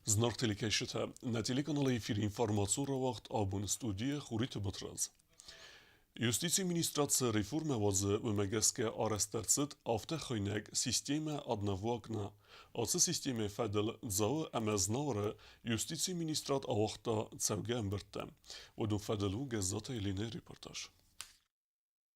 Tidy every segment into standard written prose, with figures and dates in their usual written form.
Знак телекешите на телеканале эфир информацион вақт абун студия хурит батраз. Юстиция министрация реформа вазы умегеске арестерцит афте хойнег системе одновакна. Ацы системе федел дзау амазнавре юстиция министрат авахта цевге амберте. Удун феделу газета илине репортаж.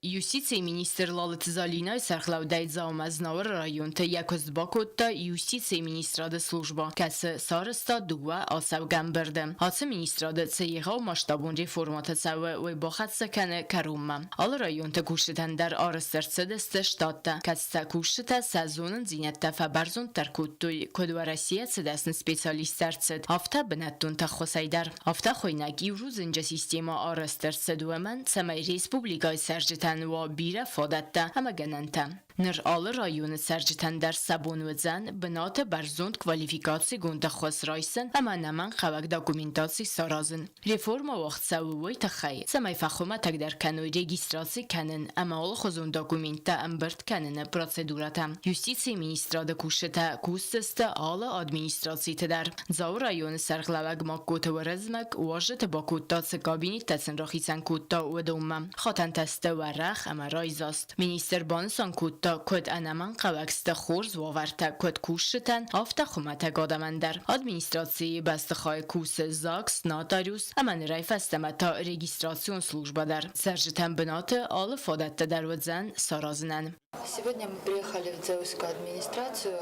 Юстиция министр Лалит Залина сархлаудайт заомазнавр районта якост бакотта юстиция министрада служба касы сарыста дуа асавган бердем. Асы министрада цейга масштабун реформата цавы уй бахатса кане карумма. Ал районта кушетен дар арыстырцы десте штатта. Каста кушета сезонын зинетта фабарзун таркуттуй кодва Россия цедесн специалистарцет. Афта бинеттун тахосайдар. Афта хойнак юрuz инжа система арыстырцы дуэман самай республикай сержитен و بیره فادته همه گننته. نر آل رایون سرجتن در سبون و زن بنات برزوند کوالیفیکاسی گونده خواست رایسن اما نمان خوک داکومنتاسی سارازن. رفورم وقت سووی تخی. سمی فخومه تک در کنوی رگیستراسی کنن اما آل خوزون داکومنتا امبرد کنن پروسیدورتا. یوستیسی مینیستراده کوشته کوستست آل ادمینیستراسی تدر. زاو رایون سرغلوگ ماکوت و رزمک واجت با کوتاس کابینی تسن راخیسن کوتا و دومم. خاتن تسته و رخ اما رایزاست. مینیستر بانسان کوتا کد انمان قوکست خورز واورتا کد کوشتن آفتا خومتا گادمندر. ادمینیستراسی بستخواه کوس زاکس ناتاریوس اما رای فستمتا رگیستراسیون служба در. سرجتن بنات آل فادت در وزن سارازنن. Сегодня мы приехали в Дзаусскую администрацию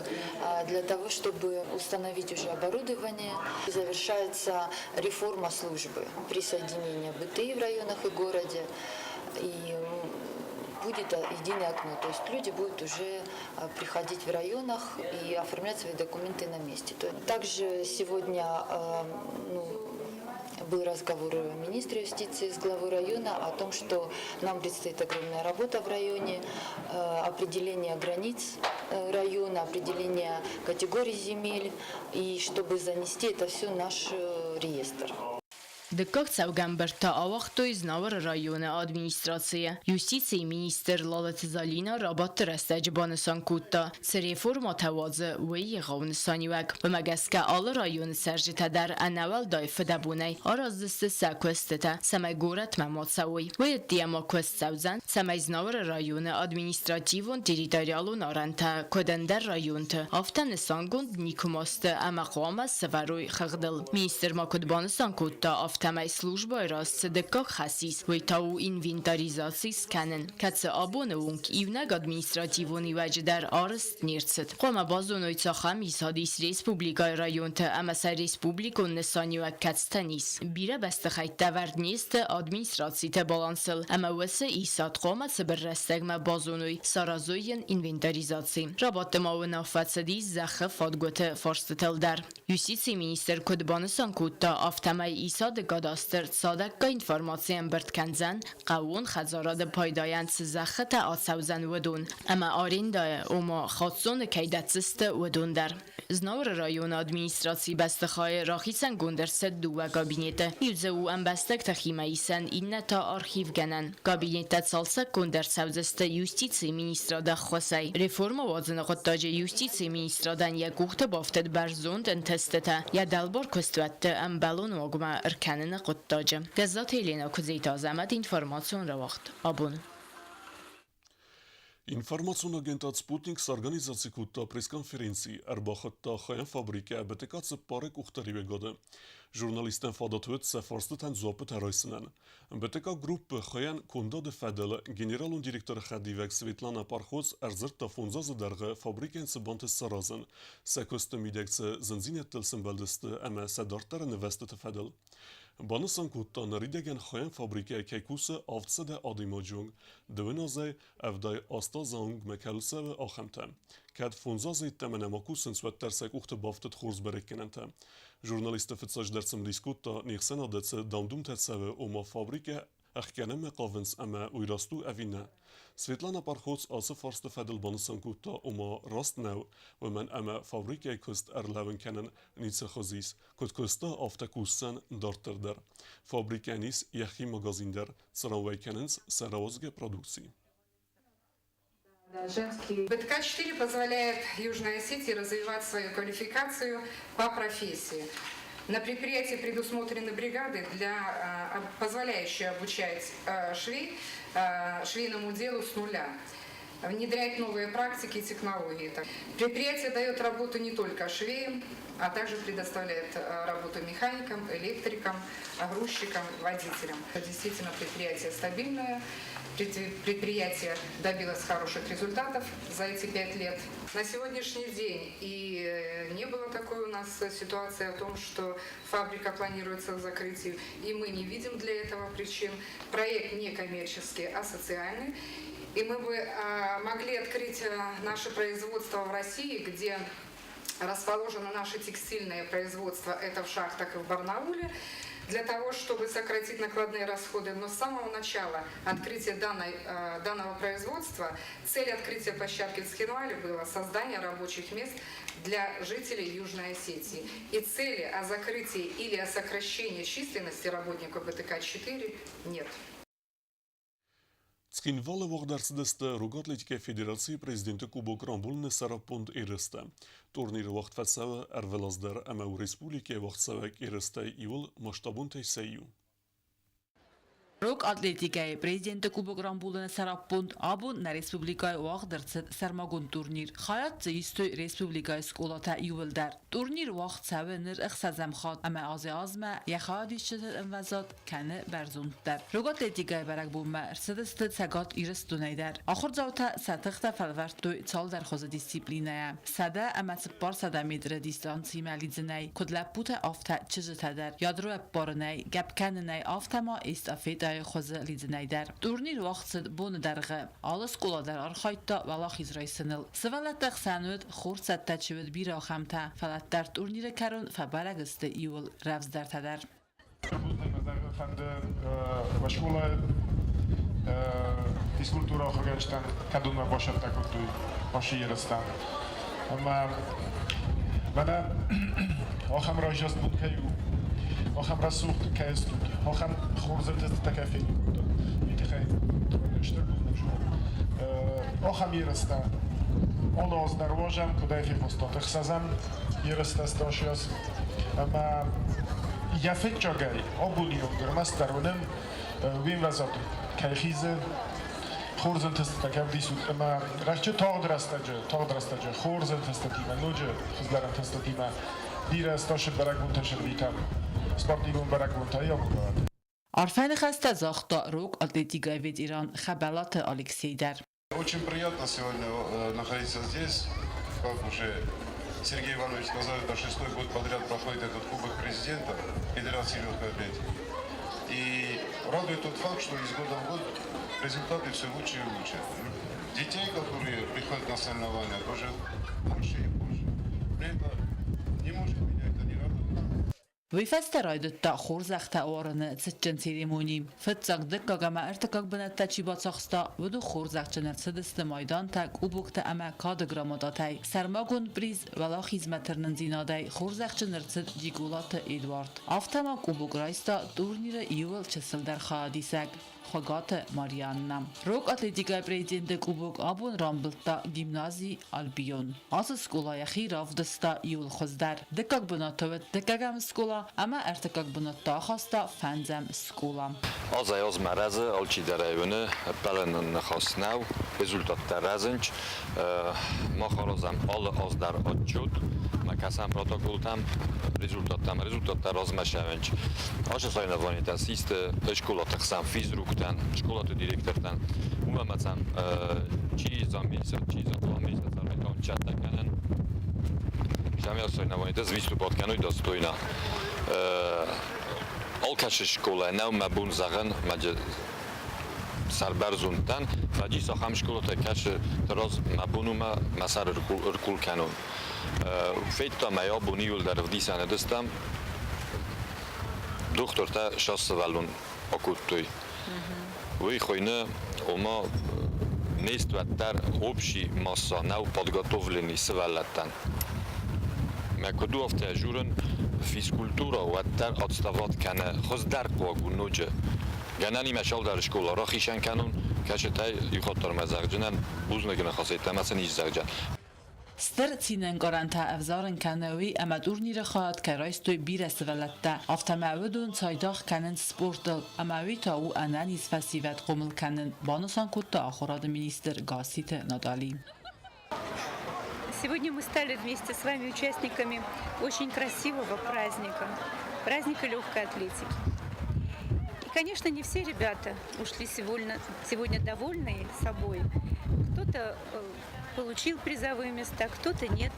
для того, чтобы установить уже оборудование. Завершается реформа службы, присоединение БТИ в районах и городе. И будет единое окно, то есть люди будут уже приходить в районах и оформлять свои документы на месте. Также сегодня был разговор министра юстиции с главой района о том, что нам предстоит огромная работа в районе, определение границ района, определение категорий земель, и чтобы занести это все в наш реестр. Дикак цавгамберта авахтуй знавар район администрация. Юстиция министр Лалит Залина рабат растج бانسان کوتا. سری فرما توازه وی غونسانیوک. و مگسکه آل رایون سرجت در انوال دایف دبونه. آرازدست ساکوستتا. سمای گورت ممات سوی. و دیما کوست سوزن. سمای znavar رایون ادمینستراتیون تریتاریالون آرنتا. کدندر رایون تا. آفتن سانگوند نیکوماست. اما قوام سفروی خغدل. minister ما کد بانسان کوتا تمای служба راست دکاک خسیس و تاو اینوینتاریزاسیس کنن کتس آبونه اونک ایونگ ادمینستراتیوونی وجه در آرست نیرست قوم بازونوی تاخم ایسادیس ریسپوبلیکای رایون تا اما سر ریسپوبلیکون نسانی و کتس تنیس بیره بست خیط دورد نیست ادمینستراسی تا بالانسل اما وسه ایساد قوم سبر رستگ ما بازونوی سارازوین اینوینتاریزاسی رابط ما و نافت سدیز زخه فادگوت فرستتل در یوستیسی مینیستر کدبانسان کوتا آفتمای ایساد گاداستر صادق اینفورماسیون برد کنزن قوون خزاراد پایدایند سزخت آسوزن ودون اما آرین دای اوما خاصون کیدتسست ودون در زنور رایون ادمینستراسی بستخواه راخیسن گندر سد دو و گابینیت یوزه او ام بستک تخیمه ایسن این تا آرخیو گنن گابینیت سالسک گندر سوزست یوستیسی مینیسترادا خوصی رفورم وازن قطاج یوستیسی مینیسترادن یک گوخت بافتد برزوند انتستتا یا دلبار کستوت ام بلون واگما ارکنن قطاج گزات ایلینا کزیت آزمد اینفورماسیون رو وقت آبون Информационный агентат «Спутник» с организацией кута пресс-конференции «Эрбахатта Хаям фабрика» БТК парек ухтариве года. Журналистен фадатвет се форстетен зопет райсенен. БТК группы Хаян Кундад Федел, генералун директор Хадивек Светлана Пархоз, эрзерта фунза задерге фабрикен се банте саразен. Се костюм идекце зензинеттел симбелдесте эме се дартер невестете Федел. Банасан кута наридеген Хаям фабрика кекусе авцеде адимоджунг. Двеназай evday asta zanг mekeluse ve axemte. Kad funzazay temene makusen svettersek uchte baftet khurs berekkenente. Jurnaliste fetsaj dersim diskutta nixsena detse damdum tetseve oma fabrike اخکنه مقاونس اما ویراستو اوینه. سویتلانا پارخوز آسف فرست فدل بانسان کوتا اما راست نو و من اما فابریکه کست ارلون کنن نیتس خزیس کد کستا آفتا کوسن دارتر در. فابریکه نیس یخی مگازین در سراوی کننس سراوزگ پرودوکسی. Женский БТК-4 позволяет Южной Осетии развивать свою квалификацию по профессии. На предприятии предусмотрены бригады, позволяющие обучать швей швейному делу с нуля, внедрять новые практики и технологии. Предприятие дает работу не только швеям, а также предоставляет работу механикам, электрикам, грузчикам, водителям. Действительно, предприятие стабильное. Предприятие добилось хороших результатов за эти 5 лет. На сегодняшний день и не было такой у нас ситуации о том, что фабрика планируется к закрытию, и мы не видим для этого причин. Проект не коммерческий, а социальный. И мы бы могли открыть наше производство в России, где расположено наше текстильное производство, это в шахтах и в Барнауле, для того, чтобы сократить накладные расходы. Но с самого начала открытия данного производства, цель открытия площадки в Цхинвале было создание рабочих мест для жителей Южной Осетии. И цели о закрытии или о сокращении численности работников БТК-4 нет. Цхинвалы вағдарсыдысты Руг Атлетика Федерации президенті Кубок Рамбулны Сарапунд ерісті. Турнир вақт фәтсәві әрвелаздар әмәу республика вақт сәвәк ерісті иыл маштабун тәйсәйю. Руг Атлетикай президенті Кубок Рамбулны Сарапунд абун на республикай вағдарсыд сәрмагун турнир. Хаят зейстой республикай сколата иылдар. Турнир вақт сәві нір іқсазамхат, әмә азы-азмә яхадишчетер інвазат кәні бәрзунддар. Руг Атлетикай бәрәк бұмма ірсідісті сәгат ирістунайдар. Ахыр заута сәтіқті фәлвәртөй цалдар қозы дисциплиная. Сәді әмә сіппар сәді медрі дистанции мәлидзінай. Күдләп бұта афта чыжытадар. Ядро әппарынай, gəpkəninay aftama estafeta خوز لیدنیدر. تورنیر وقت بون درگه. آلس کولا در آرخایتا ولاخیز رایسنل. سوالت تقسانود خورد تچود بیرا خمتا. فلات در تورنیر کرون فبرگست ایول رفز در تدر. و شکل فیزکولتورا آخرگشتن کدوم باشد تکوتوی باشی رستن. اما من آخم راجست بود که آخم رسوخت که است آخم خورزت است تکافی بود میتخای اشتراک نمیشه آخم یرسته آن از درواجم کدای فی مستطع خزم یرسته استاشیاس اما یفت جاگای آبونیون گرمست درونم وین وزاد که خیزه خورزن تست تکاف دیسود اما رخچه تاغ درسته جه خورزن تست دیمه نوجه خزدارن تست دیمه دیر استاشد برک منتشر بیتم سپارتیبون برک منتایی آمد عرفان خسته زاختا Руг Атлетика ведь Иран Хабалат Алексей Дар. Очень приятно сегодня находиться здесь, как уже Сергей Иванович сказал, это 6-й год подряд проходит этот Кубок Президента Федерации легкой атлетики. И радует тот факт, что из года в год результаты все лучше и лучше. Детей, которые приходят на соревнования, тоже больше и больше. При этом не может меня это не радует. ویفست رایدت تا خورزخت آورنه تجن سیریمونی فتزاق دکا گما ارتکاق بنت تجیبات ساخستا ودو خورزخ جنر سدست مایدان تک او بوکت اما کادگراماداتای سرماگون بریز ولا خیزمترنن زینادای خورزخ جنر سد دیگولات ایدوارد آفتما او بوک رایستا دورنیر ایول چسل در خادیسک خواگات ماریانم روگ اتلتیکای پریزیدنت کوبوک آبون رامبلتا گیمنازی آلبیون آس سکولای خیراف دستا ایول خزدر دکاک بناتوت دکاگم سکولا اما ارتکاک بناتا خاستا فنزم سکولا Az marazy, olci darajony, pelen chosnał, rezultat tarazynć, macharozam ale ozdar odciut, makasam protokół tam, rezultat ta rozmaszałęć. Oczy sobie na wonie ten sisty, szkoła tak sam fizruk ten, szkoła to dyrektor ten, umamacam ci za miejsce, ci za 2 miesiące, ale to czat taken. Chciałem sobie na wonie ten zwistu podkanuj dostojna. Alkaşı şkola, ne mebun zagen, macie sarbarzundan, macie saham şkola tekaşı teraz mebunuma masar rkul kanon. Fejta maya buniul der vdisan edestam. Doktor ta şasvalun akuttoy. Wy khoyne oma nestvatar общий massa nau podgotovleni svalatan. Mekodu afte jurun فیزکولتورا و در آتستوات کنه خود درک واگون نوچه گنانی مشال در شکل را خیشن کنون Kaşetay yuxotlar mazarcınan buzna gına xasiyetə məsələn izlərcən. ستر تینن گارانتا افزارن کنوی امدورنی رخات که رایستوی بیر سولته افتماودون سایداخ کنن سپورتل اماوی تا او انانیز فسیوت قمل کنن بانوسان کتا آخوراد министр Гасит Надали. Сегодня мы стали вместе с вами участниками очень красивого праздника, праздника легкой атлетики. И, конечно, не все ребята ушли сегодня довольные собой. Кто-то получил призовые места, кто-то нет.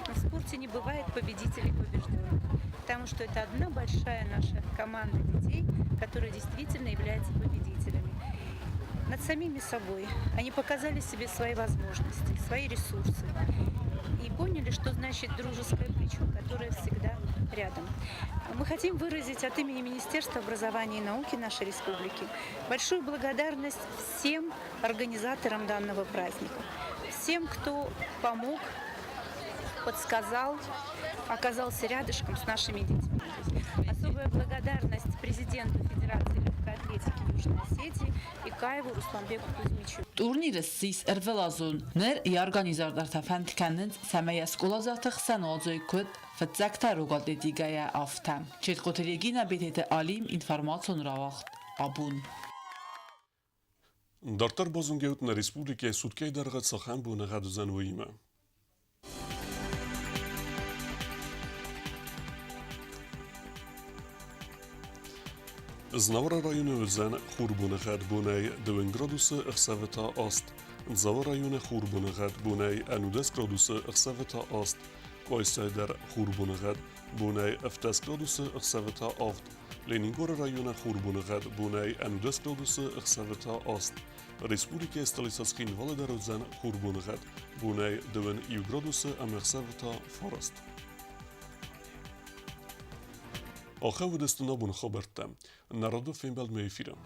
Но в спорте не бывает победителей и побежденных, потому что это одна большая наша команда детей, которая действительно является победителями. Над самими собой они показали себе свои возможности, свои ресурсы и поняли, что значит дружеское плечо, которое всегда рядом. Мы хотим выразить от имени Министерства образования и науки нашей республики большую благодарность всем организаторам данного праздника, всем, кто помог, подсказал, оказался рядышком с нашими детьми. Особая благодарность президенту Федерации легкой атлетики Южной Осетии и Каеву Русланбеку Кузьмичу. Turnir sis ervelazun ner yarganizardar tafent kennent személyes kolazatıq senozoy kut fıtzakta rogal dedigaya aftam. Çetkotelegina betete alim informasyon ravaxt abun. Дартар базунгеут на республике суткей даргат сахан бу нагадузан вуима. Znavara rayonu özən xurbunəğət bunay 2 gradusu ıxsavıta ast. Zava rayonu xurbunəğət bunay 10 gradusu ıxsavıta ast. Qaysayдар xurbunəğət bunay 10 gradusu ıxsavıta aft. Leningora rayonu xurbunəğət bunay 10 gradusu ıxsavıta ast. Respublika stolisatskin Valedar özən xurbunəğət bunay 2 gradusu ıxsavıta farast. آخر ودستنا بون خبرتم نرادو فیلم بعد میفیرم